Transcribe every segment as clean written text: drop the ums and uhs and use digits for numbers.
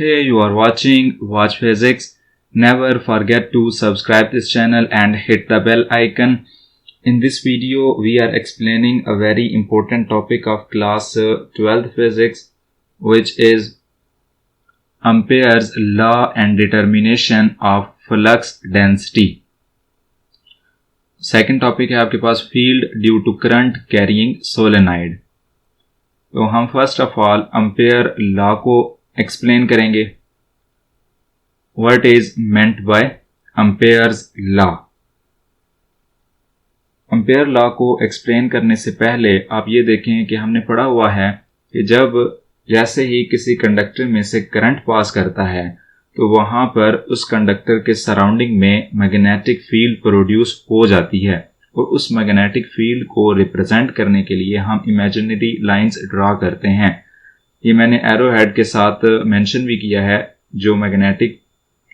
Hey, you are watching Watch Physics. Never forget to subscribe this channel and hit the bell icon. In this video, we are explaining a very important topic of class 12th physics, which is Ampere's law and determination of flux density. Second topic है आपके पास field due to current carrying solenoid. तो हम first of all Ampere law को explain करेंगे. What is meant by Ampere's law. Ampere law को explain करने से पहले आप ये देखें कि हमने पढ़ा हुआ है कि जब जैसे ही किसी कंडक्टर में से करंट पास करता है तो वहां पर उस कंडक्टर के सराउंडिंग में मैग्नेटिक फील्ड प्रोड्यूस हो जाती है और उस मैग्नेटिक फील्ड को रिप्रेजेंट करने के लिए हम इमेजिनरी लाइंस ड्रा करते हैं. ये मैंने एरो हेड के साथ मेंशन भी किया है. जो मैग्नेटिक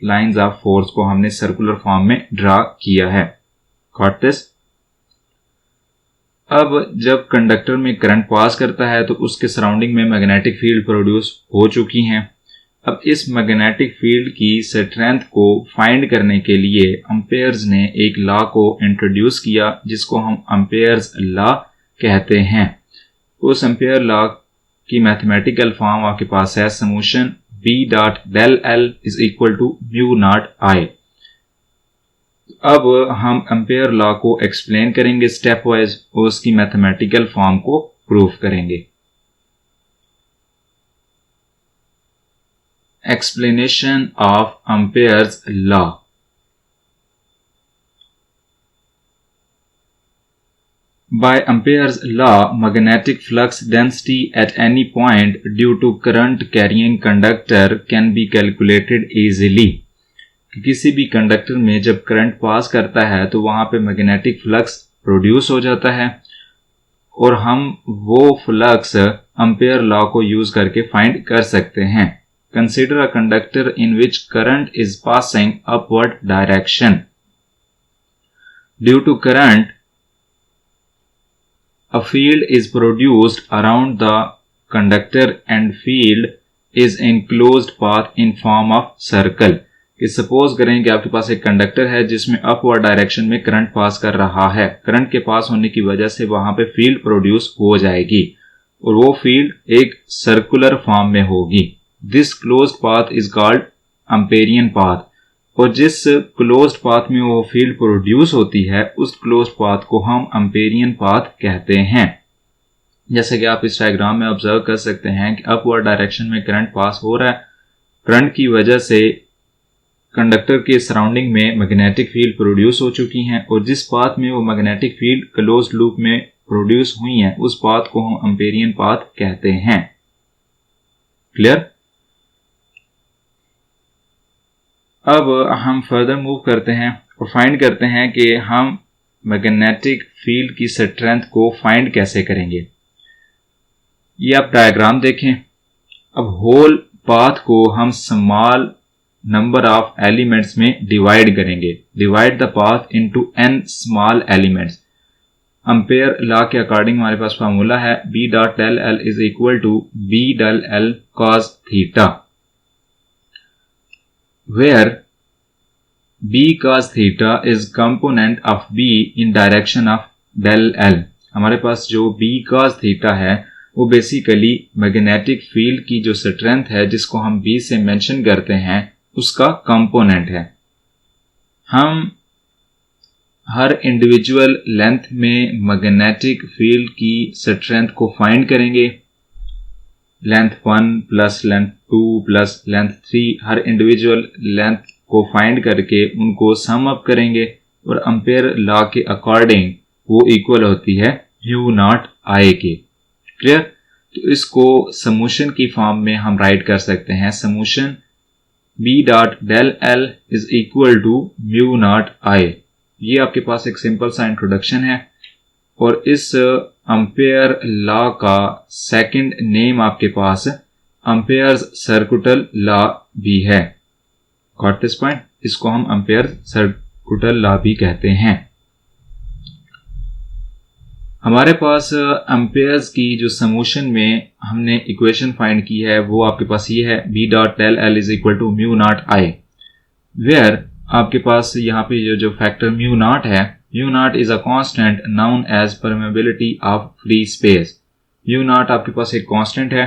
लाइंस ऑफ फोर्स को हमने सर्कुलर फॉर्म में ड्रा किया है. Got this. अब जब कंडक्टर में करंट पास करता है तो उसके सराउंडिंग में मैग्नेटिक फील्ड प्रोड्यूस हो चुकी हैं. अब इस मैग्नेटिक फील्ड की स्ट्रेंथ को फाइंड करने के लिए एम्पेयर्स ने एक लॉ को इंट्रोड्यूस किया जिसको हम एम्पेयर्स लॉ कहते हैं. उस एम्पेयर लॉ की मैथमेटिकल फॉर्म आपके पास है summation B dot del L is equal to mu naught I. अब हम एम्पेयर लॉ को एक्सप्लेन करेंगे स्टेप वाइज और उसकी मैथमेटिकल फॉर्म को प्रूफ करेंगे. Explanation of Ampere's law. By Ampere's law, magnetic flux density at any point due to current carrying conductor can be calculated easily. किसी भी कंडक्टर में जब करंट पास करता है तो वहां पे मैग्नेटिक फ्लक्स प्रोड्यूस हो जाता है और हम वो फ्लक्स एम्पेयर लॉ को यूज करके फाइंड कर सकते हैं. Consider a conductor in which current is passing upward direction. Due to current, a field is produced around the conductor and field is in closed path in form of circle. कि suppose करें कि आपके पास एक conductor है जिसमें upward direction में current pass कर रहा है. करंट के पास होने की वजह से वहां पे फील्ड प्रोड्यूस हो जाएगी और वो फील्ड एक सर्कुलर फॉर्म में होगी. This closed path is called Amperian path. और जिस क्लोज्ड पाथ में वो फील्ड प्रोड्यूस होती है उस क्लोज्ड पाथ को हम एम्पेरियन पाथ कहते हैं. जैसे कि आप इस डायग्राम में ऑब्जर्व कर सकते हैं कि अपवर्ड डायरेक्शन में करंट पास हो रहा है. करंट की वजह से कंडक्टर के सराउंडिंग में मैग्नेटिक फील्ड प्रोड्यूस हो चुकी हैं और जिस पाथ में वो मैग्नेटिक फील्ड क्लोज्ड लूप में प्रोड्यूस हुई हैं उस पाथ को हम एम्पेरियन पाथ कहते हैं. क्लियर. अब हम फर्दर मूव करते हैं और फाइंड करते हैं कि हम मैग्नेटिक फील्ड की स्ट्रेंथ को फाइंड कैसे करेंगे. ये आप डायग्राम देखें. अब होल पाथ को हम स्मॉल नंबर ऑफ एलिमेंट्स में डिवाइड करेंगे. Divide the path into n small elements. Ampere law के अकॉर्डिंग हमारे पास फार्मूला है B dot del L is equal to B del L cos theta, where B cos theta is component of B in direction of del L. हमारे पास जो B cos theta है वो basically magnetic field की जो strength है जिसको हम B से मेंशन करते हैं उसका कंपोनेंट है. हम हर इंडिविजुअल लेंथ में मैग्नेटिक फील्ड की स्ट्रेंथ को फाइंड करेंगे. Length 1 plus length 2 plus length 3 हर इंडिविजुअल लेंथ को फाइंड करके उनको सम अप करेंगे और एम्पेयर लॉ के अकॉर्डिंग वो इक्वल होती है म्यू नॉट I के. क्लियर. तो इसको समेशन की फॉर्म में हम राइट कर सकते हैं. Summation B dot del L is equal to mu naught I. ये आपके पास एक सिंपल सा इंट्रोडक्शन है और इस एम्पेयर लॉ का सेकंड नेम आपके पास एम्पेयर्स सर्कुटल लॉ भी है. Got this point. इसको हम एम्पेयर सर्कुटल लॉ भी कहते हैं. हमारे पास एम्पेयर्स की जो समेशन में हमने इक्वेशन फाइंड की है वो आपके पास ये है b dot del L is equal to mu naught I, where आपके पास यहाँ पे जो फैक्टर म्यू नॉट है, mu naught is a constant known as permeability of free space. Mu naught आपके पास एक कांस्टेंट है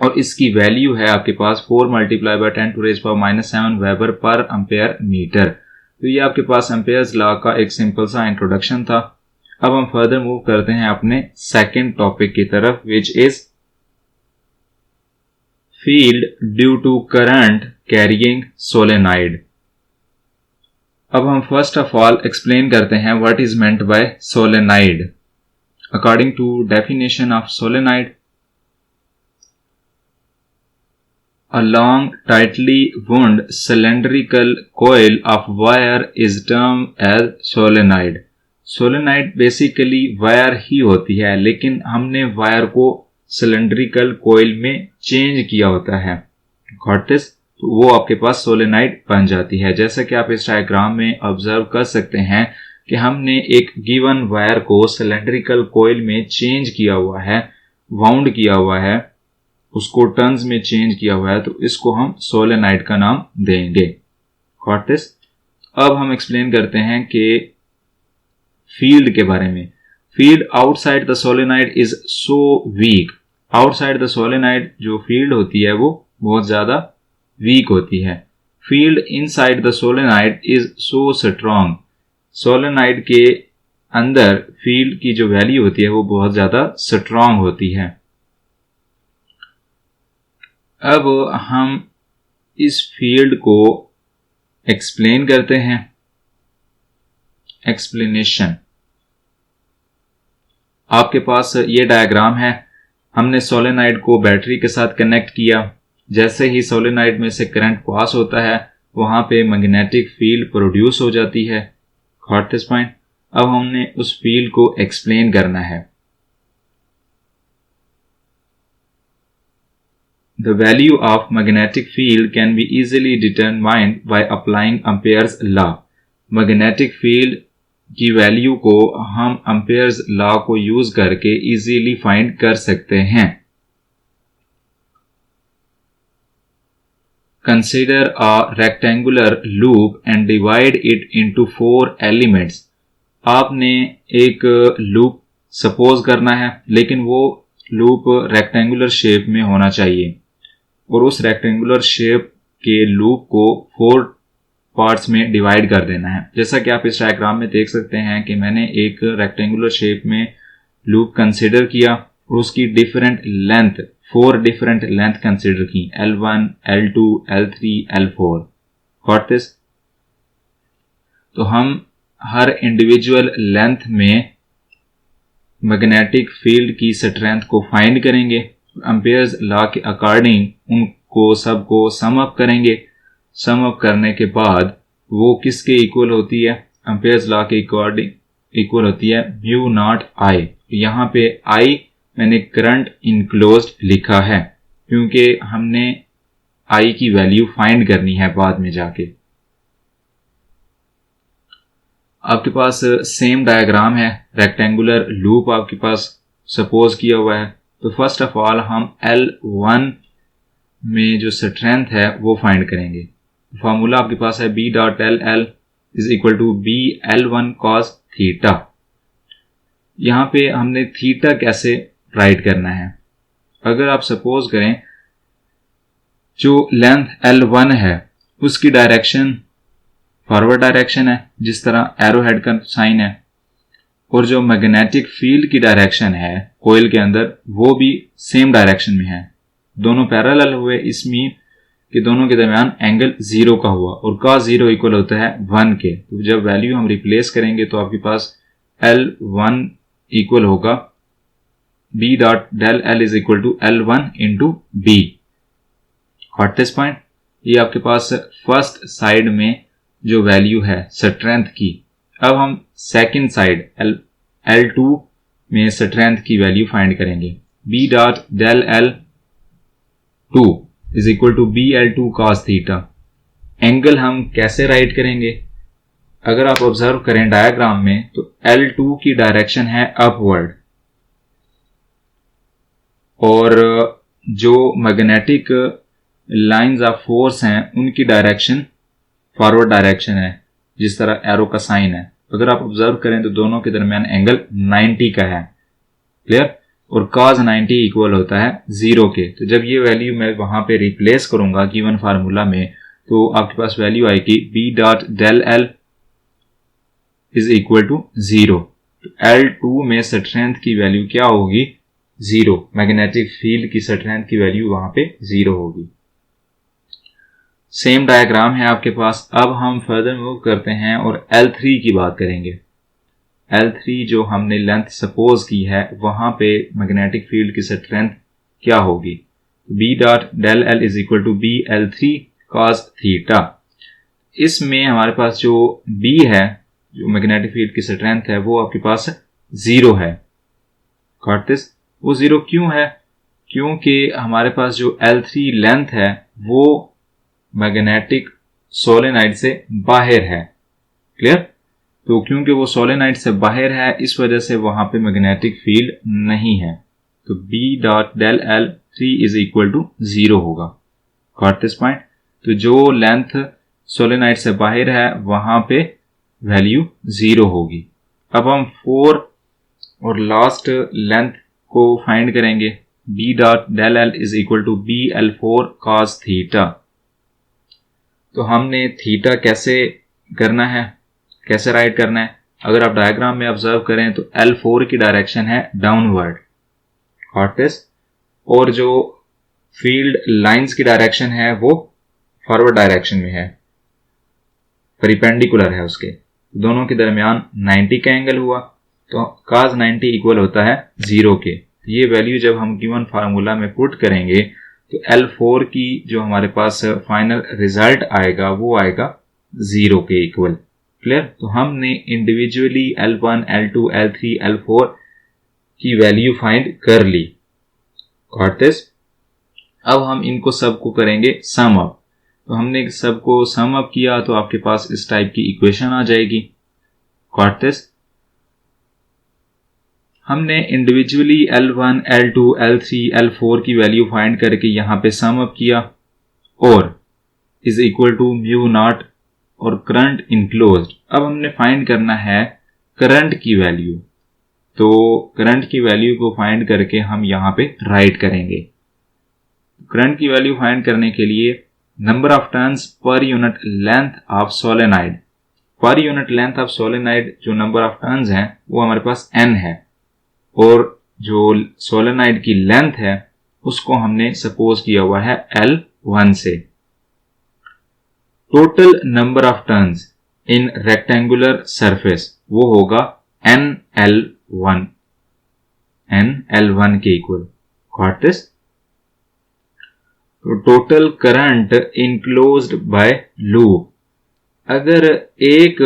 और इसकी वैल्यू है आपके पास 4 multiply by 10 to raise power -7 weber per ampere metre. तो ये आपके पास एम्पेयर्स लॉ का एक सिंपल सा इंट्रोडक्शन था। अब हम फर्दर मूव करते हैं अपने सेकंड टॉपिक की तरफ, which is field due to current carrying solenoid. अब हम फर्स्ट ऑफ ऑल एक्सप्लेन करते हैं what is meant by solenoid. According to definition of solenoid, a long, tightly wound cylindrical coil of wire is termed as solenoid. Solenoid basically wire ही होती है, लेकिन हमने wire को सिलेंड्रिकल कोयल में change किया होता है, गॉट दिस? तो वो आपके पास सोलेनॉइड बन जाती है। जैसा कि आप इस डायग्राम में ऑब्जर्व कर सकते हैं कि हमने एक गिवन वायर को सिलेंड्रिकल कोयल में चेंज किया हुआ है, वाउंड किया हुआ है, उसको टर्न्स में चेंज किया हुआ है, तो इसको हम सोलेनॉइड का नाम देंगे, गॉट दिस? अब हम एक्सप्लेन करते हैं कि फील्ड के बारे में। Field outside the solenoid is so weak. Outside the solenoid जो फील्ड होती है वो बहुत ज्यादा वीक होती है। Field inside the solenoid is so strong. Solenoid के अंदर फील्ड की जो वैल्यू होती है वो बहुत ज्यादा स्ट्रॉन्ग होती है। अब हम इस फील्ड को एक्सप्लेन करते हैं। एक्सप्लेनेशन, आपके पास ये डायग्राम है। हमने सोलेनॉइड को बैटरी के साथ कनेक्ट किया। जैसे ही सोलेनॉइड में से करंट पास होता है वहां पे मैग्नेटिक फील्ड प्रोड्यूस हो जाती है, गॉट दिस पॉइंट? अब हमने उस फील्ड को एक्सप्लेन करना है। The value of magnetic field can be easily determined by applying Ampere's law. Magnetic field की वैल्यू को हम Ampere's law को यूज करके इजीली फाइंड कर सकते हैं। Consider a rectangular loop and divide it into 4 elements. आपने एक लूप सपोज करना है, लेकिन वो लूप रेक्टेंगुलर शेप में होना चाहिए और उस रेक्टेंगुलर शेप के लूप को 4 पार्ट्स में डिवाइड कर देना है। जैसा कि आप इस डायग्राम में देख सकते हैं कि मैंने एक रेक्टेंगुलर शेप में लूप कंसीडर किया और उसकी different length, 4 different length consider की, L1, L2, L3, L4, got this? तो हम हर इंडिविजुअल लेंथ में मैग्नेटिक फील्ड की स्ट्रेंथ को फाइंड करेंगे। एम्पेयर्स लॉ के अकॉर्डिंग उनको सबको सम अप करेंगे। सम अप करने के बाद वो किसके इक्वल होती है? एम्पेयर्स लॉ के अकॉर्डिंग इक्वल होती है म्यू नॉट आई। यहाँ पे आई मैंने करंट इनक्लोज्ड लिखा है क्योंकि हमने आई की वैल्यू फाइंड करनी है बाद में जाके। आपके पास सेम डायग्राम है, रेक्टेंगुलर लूप आपके पास सपोज किया हुआ है। तो फर्स्ट ऑफ ऑल हम L1 में जो स्ट्रेंथ है वो फाइंड करेंगे। फार्मूला आपके पास है B dot L L is equal to B L1 cos theta. यहाँ पे हमने थीटा कैसे राइट करना है? अगर आप सपोज करें जो लेंथ L1 है उसकी डायरेक्शन फॉरवर्ड डायरेक्शन है, जिस तरह एरो हेड का साइन है, और जो मैग्नेटिक फील्ड की डायरेक्शन है कोयल के अंदर वो भी सेम डायरेक्शन में है, दोनों पैरेलल हुए, इसमें कि दोनों के दरमियान एंगल 0 का हुआ और cos 0 इक्वल होता है 1 के। तो जब वैल्यू हम रिप्लेस करेंगे तो आपके पास L1 इक्वल होगा B dot del L is equal to L1 into B, got this point? ये आपके पास फर्स्ट साइड में जो वैल्यू है स्ट्रेंथ की। अब हम सेकंड साइड L2 में स्ट्रेंथ की वैल्यू फाइंड करेंगे। B dot del L2 is equal to BL2 cos theta. Angle हम कैसे राइट करेंगे? अगर आप ऑब्जर्व करें डायग्राम में तो L2 की डायरेक्शन है अपवर्ड और जो मैग्नेटिक लाइंस ऑफ फोर्स हैं उनकी डायरेक्शन फॉरवर्ड डायरेक्शन है, जिस तरह एरो का साइन है। अगर आप ऑब्जर्व करें तो दोनों के दरमियान एंगल 90 का है, क्लियर। और cos 90 इक्वल होता है 0 के। तो जब ये वैल्यू मैं वहां पे रिप्लेस करूंगा गिवन फार्मूला में, तो आपके पास वैल्यू आएगी B dot del L is equal to 0। L2 में स्ट्रेंथ की वैल्यू क्या होगी? 0। मैग्नेटिक फील्ड की स्ट्रेंथ की वैल्यू वहां पे 0 होगी। सेम डायग्राम है आपके पास। अब हम फर्दर मूव करते हैं और L3 की बात करेंगे। L3 जो हमने लेंथ सपोज की है वहां पे मैग्नेटिक फील्ड की स्ट्रेंथ क्या होगी? B dot del L is equal to BL3 cos theta. इसमें हमारे पास जो B है, जो मैग्नेटिक फील्ड की स्ट्रेंथ है, वो आपके पास 0 है। Got this? वो 0 क्यों है? क्योंकि हमारे पास जो L3 लेंथ है वो मैग्नेटिक सोलेनाइड से बाहर है, क्लियर। तो क्योंकि वो सोलेनाइड से बाहर है इस वजह से वहां पे मैग्नेटिक फील्ड नहीं है। तो B dot del L3 is equal to 0 होगा। Got this point? तो जो लेंथ सोलेनाइड से बाहर है वहां पे वैल्यू 0 होगी। अब हम 4 और लास्ट लेंथ को फाइंड करेंगे। B dot del L is equal to BL4 cos theta. तो हमने थीटा कैसे करना है, कैसे राइट करना है? अगर आप डायग्राम में ऑब्जर्व करें तो L4 की डायरेक्शन है डाउनवर्ड, गॉट दिस। और जो फील्ड लाइंस की डायरेक्शन है वो फॉरवर्ड डायरेक्शन में है, परिपेंडिकुलर है उसके। दोनों के दरमियान 90 का एंगल हुआ, तो cos 90 इक्वल होता है 0 के। ये वैल्यू जब हम गिवन फार्मूला में पुट करेंगे तो L4 की जो हमारे पास फाइनल रिजल्ट आएगा वो आएगा 0 के इक्वल, क्लियर। तो हमने individually L1, L2, L3, L4 की वैल्यू फाइंड कर ली, गॉट दिस। अब हम इनको सबको करेंगे सम अप। तो हमने सबको सम अप किया तो आपके पास इस टाइप की इक्वेशन आ जाएगी, गॉट दिस। हमने individually L1, L2, L3, L4 की वैल्यू फाइंड करके यहां पे सम अप किया और is equal to mu naught और करंट इनक्लोज्ड। अब हमने फाइंड करना है करंट की वैल्यू। तो करंट की वैल्यू को फाइंड करके हम यहां पे राइट करेंगे। करंट की वैल्यू फाइंड करने के लिए number of turns per unit length of solenoid, per unit length of solenoid जो नंबर ऑफ टर्न्स हैं वो हमारे पास n है, और जो सोलेनाइड की लेंथ है उसको हमने सपोज किया हुआ है L1 से। Total number of turns in rectangular surface वो होगा NL1 के इक्वल, गॉट दिस। तो total current enclosed bye loop, अगर एक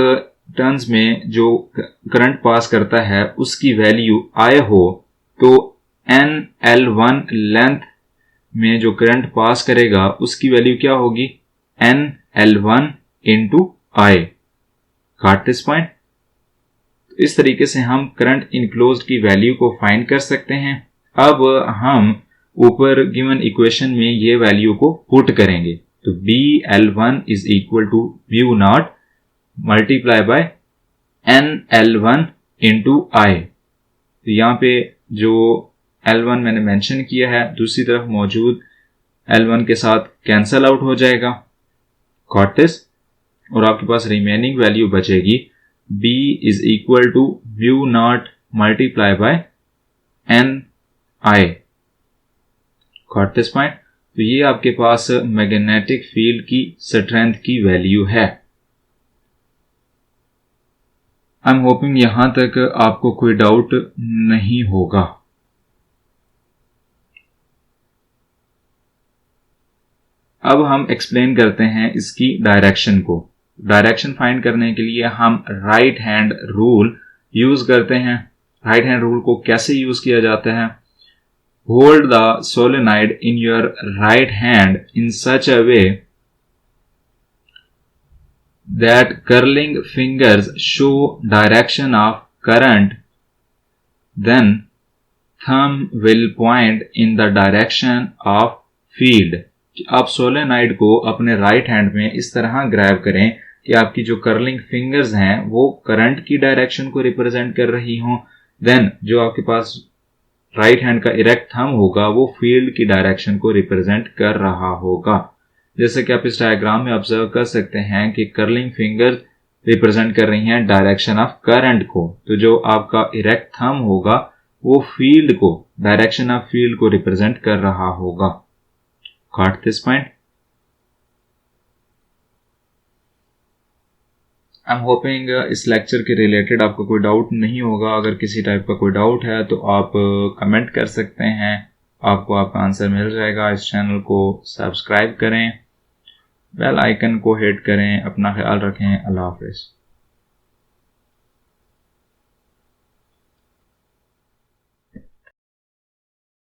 टर्न्स में जो करंट पास करता है उसकी वैल्यू I हो तो NL1 लेंथ में जो करंट पास करेगा उसकी वैल्यू क्या होगी? NL1 into I, got this point. इस तरीके से हम करंट इनक्लोज्ड की वैल्यू को फाइंड कर सकते हैं। अब हम ऊपर गिवन इक्वेशन में ये वैल्यू को पुट करेंगे। तो BL1 is equal to mu naught multiply by NL1 into I। तो यहाँ पे जो L1 मैंने मेंशन किया है दूसरी तरफ मौजूद L1 के साथ कैंसल आउट हो जाएगा, गॉट दिस। और आपके पास रिमेनिंग वैल्यू बचेगी B is equal to mu naught multiply by NI, got this point. तो ये आपके पास मैग्नेटिक फील्ड की स्ट्रेंथ की वैल्यू है। आई एम होपिंग यहां तक आपको कोई डाउट नहीं होगा। अब हम एक्सप्लेन करते हैं इसकी डायरेक्शन को। डायरेक्शन फाइंड करने के लिए हम राइट हैंड रूल यूज करते हैं। राइट हैंड रूल को कैसे यूज किया जाता है? Hold the solenoid in your right hand in such a way that curling fingers show direction of current, then thumb will point in the direction of field. आप solenoid को अपने right hand में इस तरह grab करें कि आपकी जो कर्लिंग फिंगर्स हैं वो करंट की डायरेक्शन को रिप्रेजेंट कर रही हों, देन जो आपके पास राइट हैंड का इरेक्ट थंब होगा वो फील्ड की डायरेक्शन को रिप्रेजेंट कर रहा होगा। जैसे कि आप इस डायग्राम में ऑब्जर्व कर सकते हैं कि कर्लिंग फिंगर रिप्रेजेंट कर रही हैं डायरेक्शन ऑफ करंट को, तो जो आपका इरेक्ट थंब होगा वो फील्ड को, डायरेक्शन ऑफ फील्ड को रिप्रेजेंट कर रहा होगा। Got this point? I'm hoping इस लेक्चर के रिलेटेड आपको कोई डाउट नहीं होगा। अगर किसी टाइप का कोई डाउट है तो आप कमेंट कर सकते हैं, आपको आपका आंसर मिल जाएगा। इस चैनल को सब्सक्राइब करें, बेल आइकन को हिट करें। अपना ख्याल रखें। अल्लाह हाफिज़।